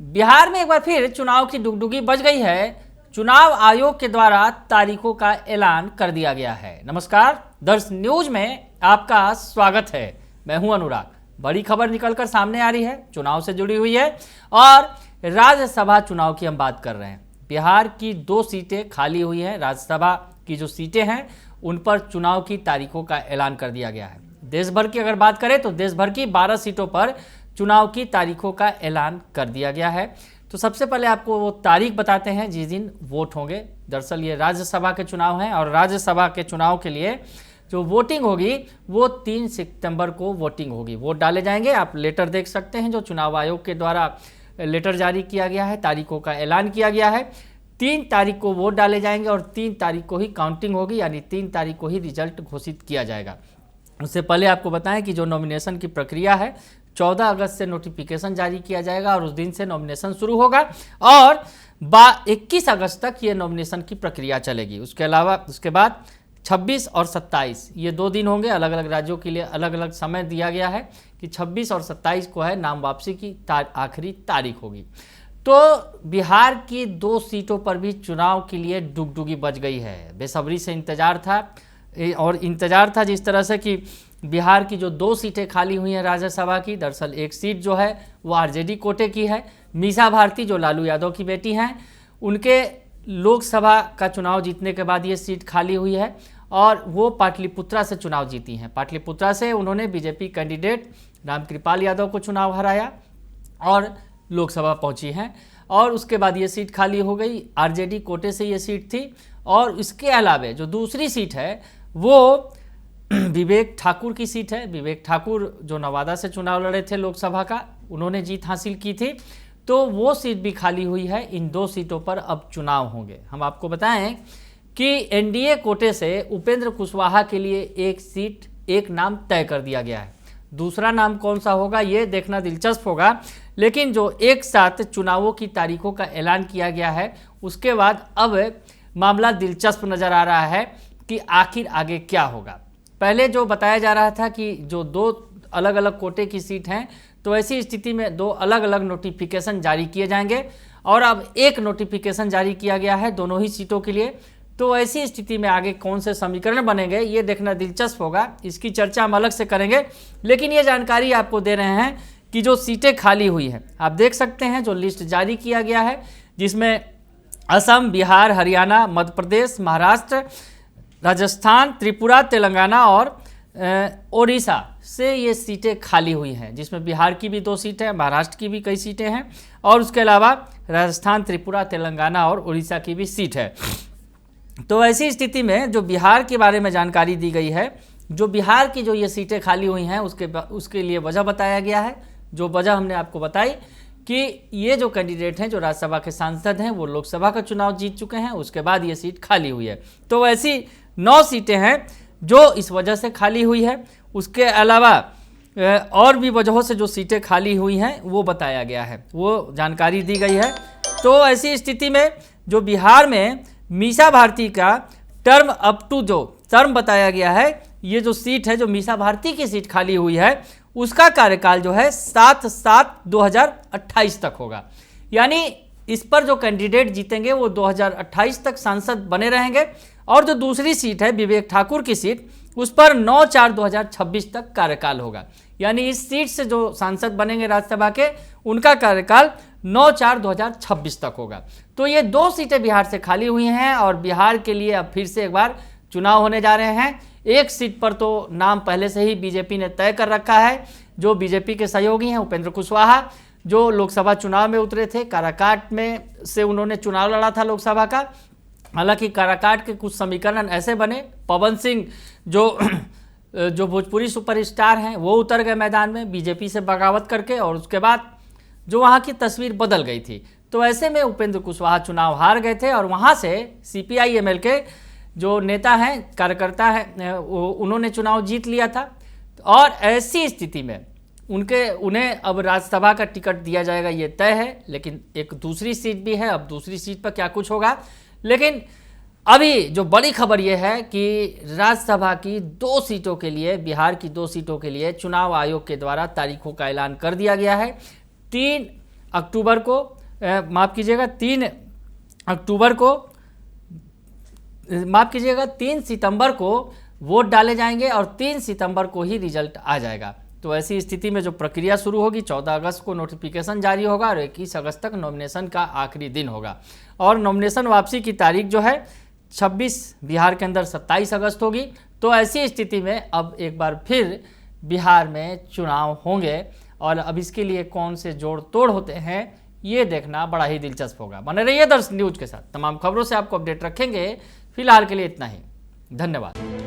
बिहार में एक बार फिर चुनाव की डुगडुगी बज गई है। चुनाव आयोग के द्वारा तारीखों का ऐलान कर दिया गया है। नमस्कार, दर्श न्यूज में आपका स्वागत है। मैं हूं अनुराग। बड़ी खबर निकलकर सामने आ रही है, चुनाव से जुड़ी हुई है और राज्यसभा चुनाव की हम बात कर रहे हैं। बिहार की 2 सीटें खाली हुई हैं। राज्यसभा की जो सीटें हैं उन पर चुनाव की तारीखों का ऐलान कर दिया गया है। देश भर की अगर बात करें तो देश भर की 12 सीटों पर चुनाव की तारीखों का ऐलान कर दिया गया है। तो सबसे पहले आपको वो तारीख बताते हैं जिस दिन वोट होंगे। दरअसल ये राज्यसभा के चुनाव हैं और राज्यसभा के चुनाव के लिए जो वोटिंग होगी वो 3 सितंबर को वोटिंग होगी। वोट डाले जाएंगे। आप लेटर देख सकते हैं जो चुनाव आयोग के द्वारा लेटर जारी किया गया है, तारीखों का ऐलान किया गया है। 3 तारीख को वोट डाले जाएंगे और 3 तारीख को ही काउंटिंग होगी, यानी 3 तारीख को ही रिजल्ट घोषित किया जाएगा। उससे पहले आपको बताएं कि जो नॉमिनेशन की प्रक्रिया है 14 अगस्त से नोटिफिकेशन जारी किया जाएगा और उस दिन से नॉमिनेशन शुरू होगा और 21 अगस्त तक ये नॉमिनेशन की प्रक्रिया चलेगी। उसके अलावा उसके बाद 26 और 27 ये 2 दिन होंगे। अलग अलग राज्यों के लिए अलग अलग समय दिया गया है कि 26 और 27 को है नाम वापसी की आखिरी तारीख होगी। तो बिहार की 2 सीटों पर भी चुनाव के लिए डुगडुगी बज गई है। बेसब्री से इंतजार था और इंतजार था जिस तरह से कि बिहार की जो 2 सीटें खाली हुई हैं राज्यसभा की, दरअसल एक सीट जो है वो आरजेडी कोटे की है। मीसा भारती जो लालू यादव की बेटी हैं, उनके लोकसभा का चुनाव जीतने के बाद ये सीट खाली हुई है और वो पाटलिपुत्रा से चुनाव जीती हैं। पाटलिपुत्रा से उन्होंने बीजेपी कैंडिडेट रामकृपाल यादव को चुनाव हराया और लोकसभा पहुंची हैं और उसके बाद ये सीट खाली हो गई। आरजेडी कोटे से ये सीट थी और इसके अलावा जो दूसरी सीट है वो विवेक ठाकुर की सीट है। विवेक ठाकुर जो नवादा से चुनाव लड़े थे लोकसभा का, उन्होंने जीत हासिल की थी, तो वो सीट भी खाली हुई है। इन 2 सीटों पर अब चुनाव होंगे। हम आपको बताएं कि एनडीए कोटे से उपेंद्र कुशवाहा के लिए एक सीट, एक नाम तय कर दिया गया है। दूसरा नाम कौन सा होगा ये देखना दिलचस्प होगा, लेकिन जो एक साथ चुनावों की तारीखों का ऐलान किया गया है उसके बाद अब मामला दिलचस्प नज़र आ रहा है कि आखिर आगे क्या होगा। पहले जो बताया जा रहा था कि जो 2 अलग अलग कोटे की सीट हैं, तो ऐसी स्थिति में 2 अलग अलग नोटिफिकेशन जारी किए जाएंगे और अब एक नोटिफिकेशन जारी किया गया है दोनों ही सीटों के लिए। तो ऐसी स्थिति में आगे कौन से समीकरण बनेंगे ये देखना दिलचस्प होगा। इसकी चर्चा हम अलग से करेंगे, लेकिन ये जानकारी आपको दे रहे हैं कि जो सीटें खाली हुई हैं, आप देख सकते हैं जो लिस्ट जारी किया गया है जिसमें असम, बिहार, हरियाणा, मध्य प्रदेश, महाराष्ट्र, राजस्थान, त्रिपुरा, तेलंगाना और ओडिशा से ये सीटें खाली हुई हैं, जिसमें बिहार की भी 2 सीटें हैं, महाराष्ट्र की भी कई सीटें हैं और उसके अलावा राजस्थान, त्रिपुरा, तेलंगाना और उड़ीसा की भी सीट है। तो ऐसी स्थिति में जो बिहार के बारे में जानकारी दी गई है, जो बिहार की जो ये सीटें खाली हुई हैं उसके लिए वजह बताया गया है। जो वजह हमने आपको बताई कि ये जो कैंडिडेट हैं, जो राज्यसभा के सांसद हैं, वो लोकसभा का चुनाव जीत चुके हैं, उसके बाद ये सीट खाली हुई है। तो ऐसी 9 सीटें हैं जो इस वजह से खाली हुई है। उसके अलावा और भी वजहों से जो सीटें खाली हुई हैं वो बताया गया है, वो जानकारी दी गई है। तो ऐसी स्थिति में जो बिहार में मीसा भारती का टर्म अप टू जो टर्म बताया गया है, ये जो सीट है, जो मीसा भारती की सीट खाली हुई है, उसका कार्यकाल जो है 7/7/2028 तक होगा। यानी इस पर जो कैंडिडेट जीतेंगे वो 2028 तक सांसद बने रहेंगे और जो दूसरी सीट है विवेक ठाकुर की सीट, उस पर 9/4/2026 तक कार्यकाल होगा। यानी इस सीट से जो सांसद बनेंगे राज्यसभा के, उनका कार्यकाल 9/4/2026 तक होगा। तो ये 2 सीटें बिहार से खाली हुई हैं और बिहार के लिए अब फिर से एक बार चुनाव होने जा रहे हैं। एक सीट पर तो नाम पहले से ही बीजेपी ने तय कर रखा है। जो बीजेपी के सहयोगी हैं उपेंद्र कुशवाहा, जो लोकसभा चुनाव में उतरे थे, काराकाट में से उन्होंने चुनाव लड़ा था लोकसभा का। हालांकि काराकाट के कुछ समीकरण ऐसे बने, पवन सिंह जो भोजपुरी सुपरस्टार हैं वो उतर गए मैदान में बीजेपी से बगावत करके और उसके बाद जो वहाँ की तस्वीर बदल गई थी। तो ऐसे में उपेंद्र कुशवाहा चुनाव हार गए थे और वहाँ से CPI-ML के जो नेता हैं, कार्यकर्ता हैं, उन्होंने चुनाव जीत लिया था। और ऐसी स्थिति में उन्हें अब राज्यसभा का टिकट दिया जाएगा ये तय है, लेकिन एक दूसरी सीट भी है। अब दूसरी सीट पर क्या कुछ होगा, लेकिन अभी जो बड़ी खबर यह है कि राज्यसभा की 2 सीटों के लिए, बिहार की 2 सीटों के लिए चुनाव आयोग के द्वारा तारीखों का ऐलान कर दिया गया है। 3 अक्टूबर को माफ़ कीजिएगा 3 अक्टूबर को, माफ़ कीजिएगा 3 सितंबर को वोट डाले जाएंगे और 3 सितंबर को ही रिजल्ट आ जाएगा। तो ऐसी स्थिति में जो प्रक्रिया शुरू होगी, 14 अगस्त को नोटिफिकेशन जारी होगा और 21 अगस्त तक नॉमिनेशन का आखिरी दिन होगा। और नॉमिनेशन वापसी की तारीख जो है 26, बिहार के अंदर 27 अगस्त होगी। तो ऐसी स्थिति में अब एक बार फिर बिहार में चुनाव होंगे और अब इसके लिए कौन से जोड़ तोड़ होते हैं ये देखना बड़ा ही दिलचस्प होगा। बने रहिए दर्शन न्यूज के साथ, तमाम खबरों से आपको अपडेट रखेंगे। फिलहाल के लिए इतना ही, धन्यवाद।